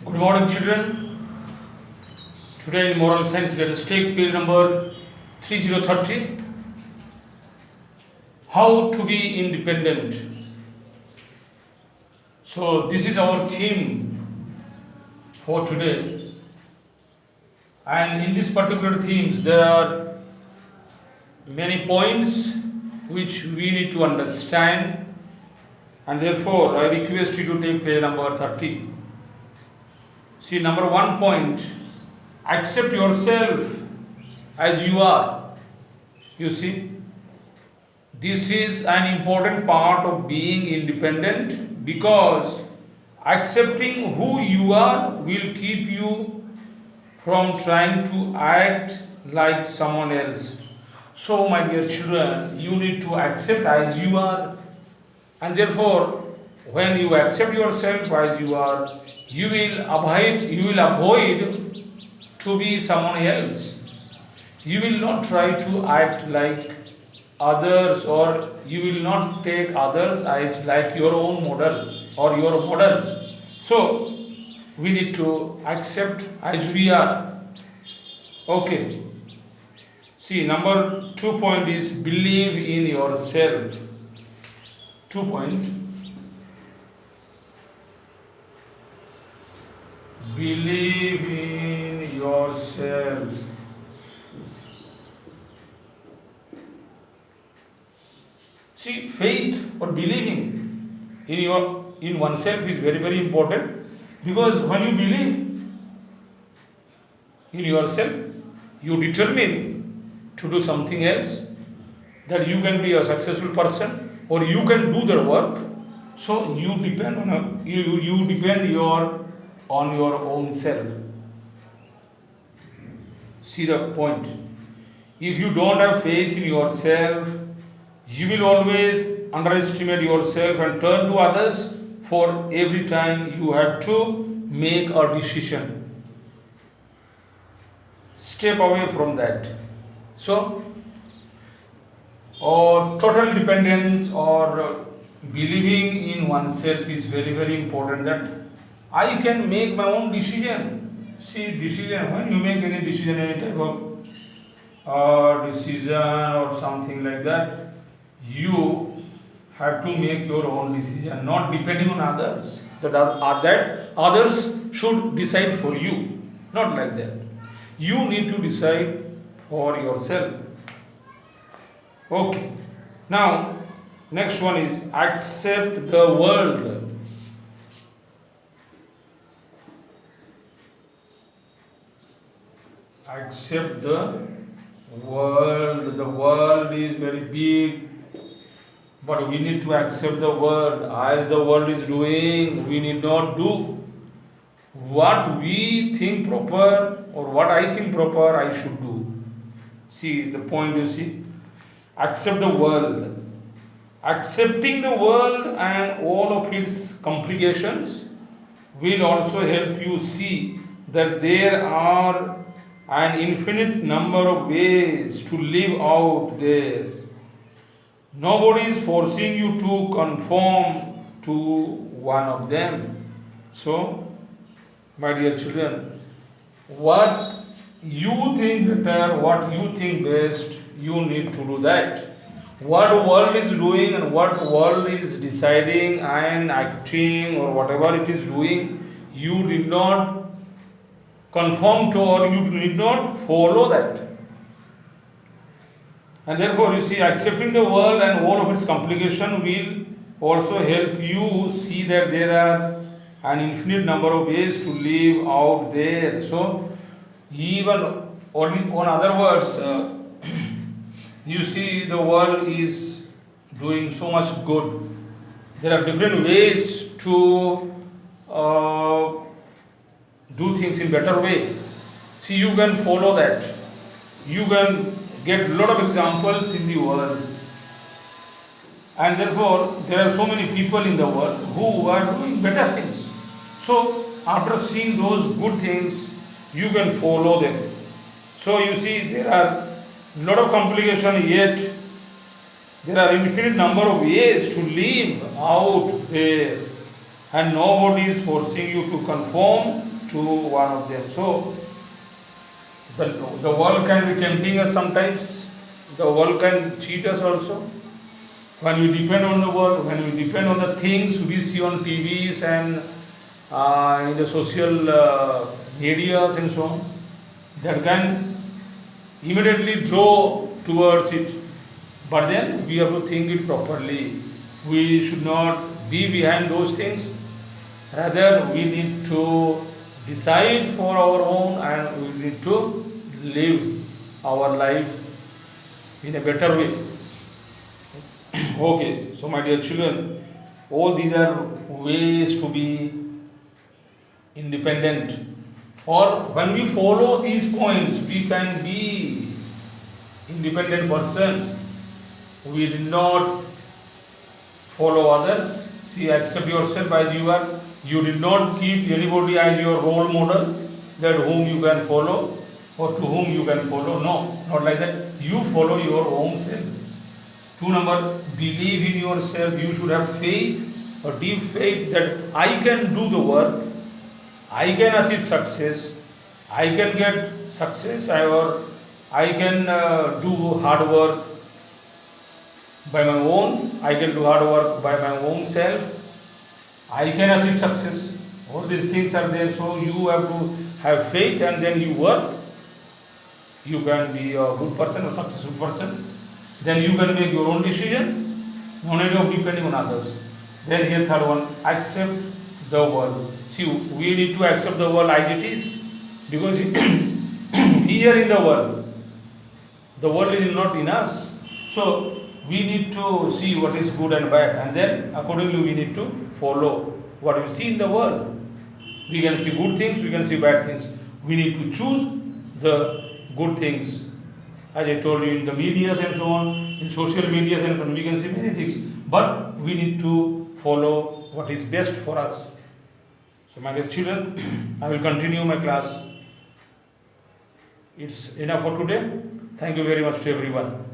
Good morning, children. Today in Moral Science, let us take page number 3030. How to be independent. So, this is our theme for today. And in this particular themes, there are many points which we need to understand. And therefore, I request you to take page number 30. See, number 1 point, accept yourself as you are. You see, this is an important part of being independent because accepting who you are will keep you from trying to act like someone else. So, my dear children, you need to accept as you are, and therefore, when you accept yourself as you are, you will avoid to be someone else. You will not try to act like others, or you will not take others as like your own model or your model. So we need to accept as we are. Okay. See, number 2 point is believe in yourself. 2 point, believe in yourself. See, faith or believing in oneself is very important, because when you believe in yourself, you determine to do something else, that you can be a successful person or you can do the work. So you depend on you depend on your own self. See the point. If you don't have faith in yourself, you will always underestimate yourself and turn to others for every time you have to make a decision. Step away from that. So, or total dependence or believing in oneself is very important, that I can make my own decision. See, decision, when you make any decision, any type of decision or something like that, you have to make your own decision, not depending on others. That others should decide for you, not like that. You need to decide for yourself. Okay. Now, next one is accept the world. Accept the world. The world is very big, but we need to accept the world. As the world is doing, we need not do what we think proper, or what I think proper I should do. See the point, you see? Accept the world. Accepting the world and all of its complications will also help you see that there are an infinite number of ways to live out there. Nobody is forcing you to conform to one of them. So, my dear children, what you think better, what you think best, you need to do that. What world is doing and what world is deciding and acting or whatever it is doing, you did not conform to, or you did not follow that. And therefore, you see, accepting the world and all of its complication will also help you see that there are an infinite number of ways to live out there. So, even on other words, you see, the world is doing so much good. There are different ways to do things in better way. See, you can follow that. You can get a lot of examples in the world, and therefore there are so many people in the world who are doing better things. So after seeing those good things, you can follow them. So you see, there are a lot of complication, yet there are infinite number of ways to live out there. and nobody is forcing you to conform to one of them. So the world can be tempting us sometimes. The world can cheat us also. When we depend on the world, when we depend on the things we see on TVs and in the social medias and so on, that can immediately draw towards it. But then we have to think it properly. We should not be behind those things. Rather, we need to decide for our own and we need to live our life in a better way. Okay, so my dear children, all these are ways to be independent. Or when we follow these points, we can be independent person. We did not follow others. See, accept yourself as you are. You did not keep anybody as your role model, that whom you can follow or to whom you can follow. No, not like that. You follow your own self. 2 number, believe in yourself. You should have faith, a deep faith that I can do the work, I can achieve success, I can get success, or I can do hard work by my own, I can do hard work by my own self, I can achieve success. All these things are there, so you have to have faith and then you work. You can be a good person, a successful person. Then you can make your own decision, no need of depending on others. Then here third one, accept the world. See, we need to accept the world as it is, because here in the world is not in us. So we need to see what is good and bad, and then accordingly we need to follow what we see in the world. We can see good things, we can see bad things. We need to choose the good things. As I told you, in the medias and so on, in social medias and so on, we can see many things. But we need to follow what is best for us. So my dear children, I will continue my class. It's enough for today. Thank you very much to everyone.